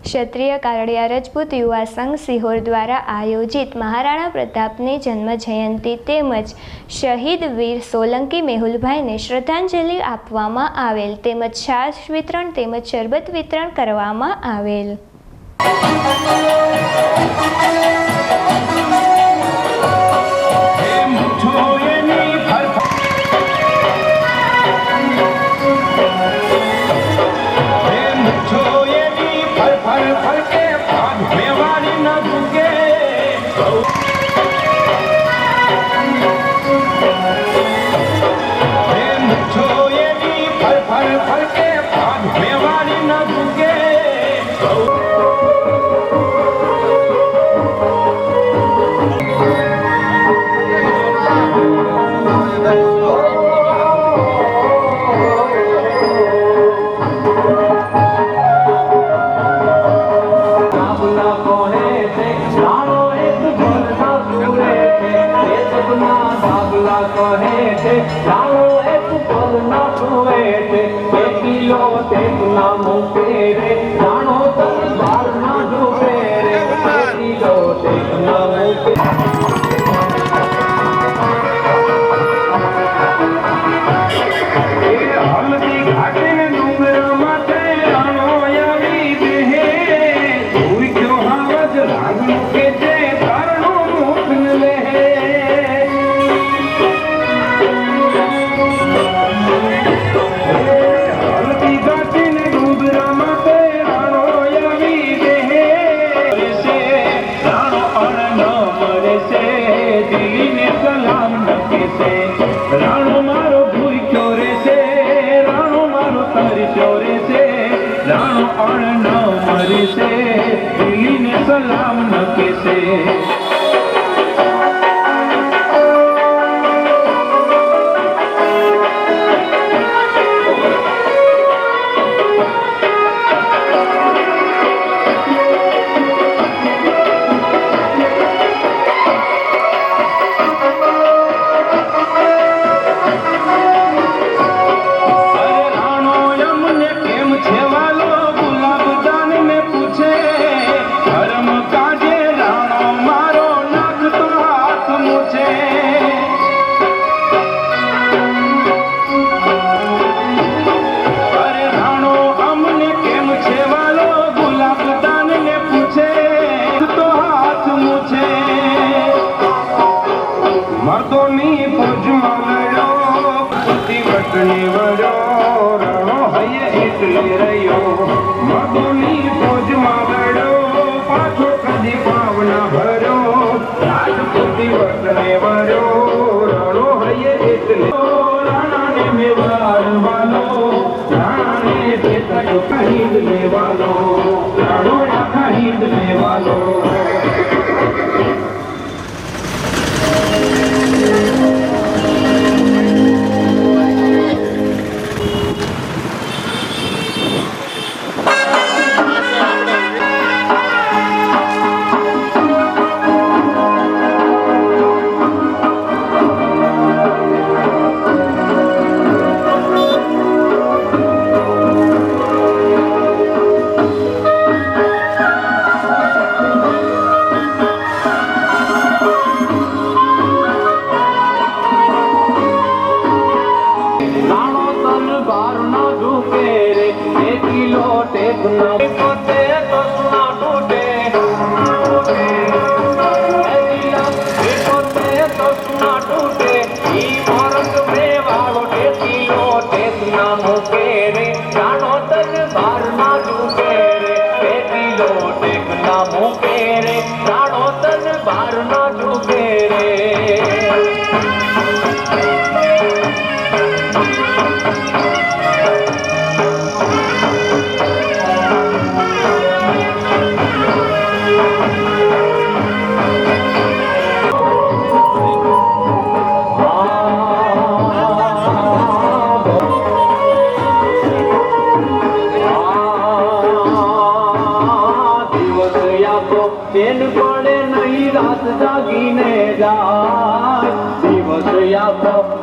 ક્ષત્રિય કારડિયા રજપૂત યુવા સંઘ સિહોર દ્વારા આયોજિત મહારાણા પ્રતાપની જન્મ જયંતિ તેમજ શહીદ વીર સોલંકી મેહુલભાઈને શ્રદ્ધાંજલિ આપવામાં આવેલ તેમજ છાશ વિતરણ તેમજ શરબત વિતરણ કરવામાં આવેલ।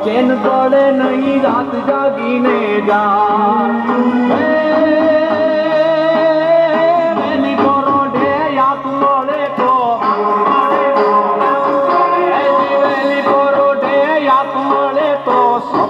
चैन पड़े नहीं रात जागीने जा मैंने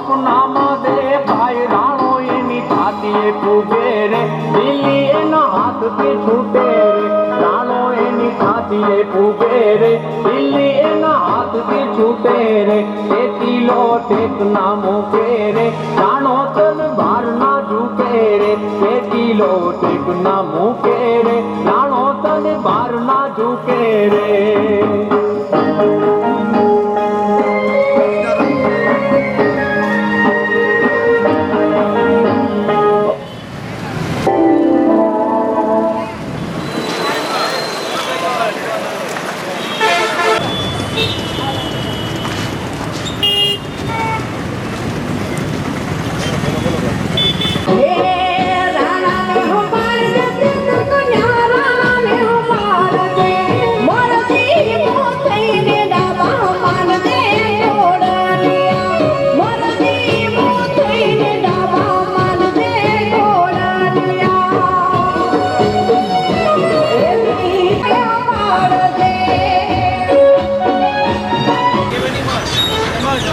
સપનામાં દેખાય રાણો એની છાતીએ પૂગે રે દિલ્હી એના હાથથી છૂટે રે રાણો એની છાતીએ પૂગે રે દિલ્હી એના હાથથી છૂટે રે તેથી લો ટેક ના મૂકે રે રાણો તન ભાર ના ઝૂકે રે તેથી લો ટેક ના મૂકે રે રાણો તન ભાર ના ઝૂકે રે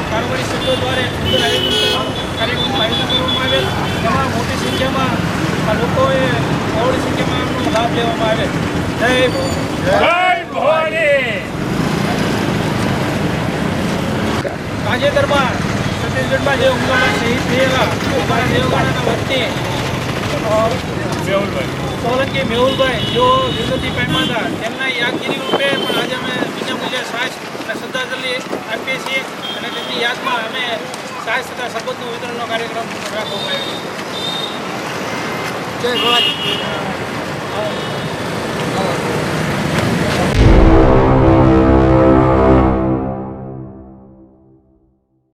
કારોબારી સભ્યો દ્વારા સુંદર કાર્યક્રમનું આયોજન કરવામાં આવેલ તેમાં મોટી સંખ્યામાં આ લોકોએ બહોળી સંખ્યામાં આમનો લાભ લેવામાં આવેલ. જય ભવાની. તાજેતરમાં છત્તીસગઢમાં જે હુમલામાં શહીદ થયેલા અમારા દેવગણાના વતની સોલંકી મેહુલભાઈ જેઓ વિગતી પામ્યા હતા તેમના યાદગીરી રૂપે પણ આજે અમે વિનામૂલ્યે સાસ અને શ્રદ્ધાંજલિ આપીએ છીએ અને તેમની યાદમાં અમે સાસ તથા શપથનું વિતરણનો કાર્યક્રમ રાખવામાં આવ્યો છે. જય ભવાની.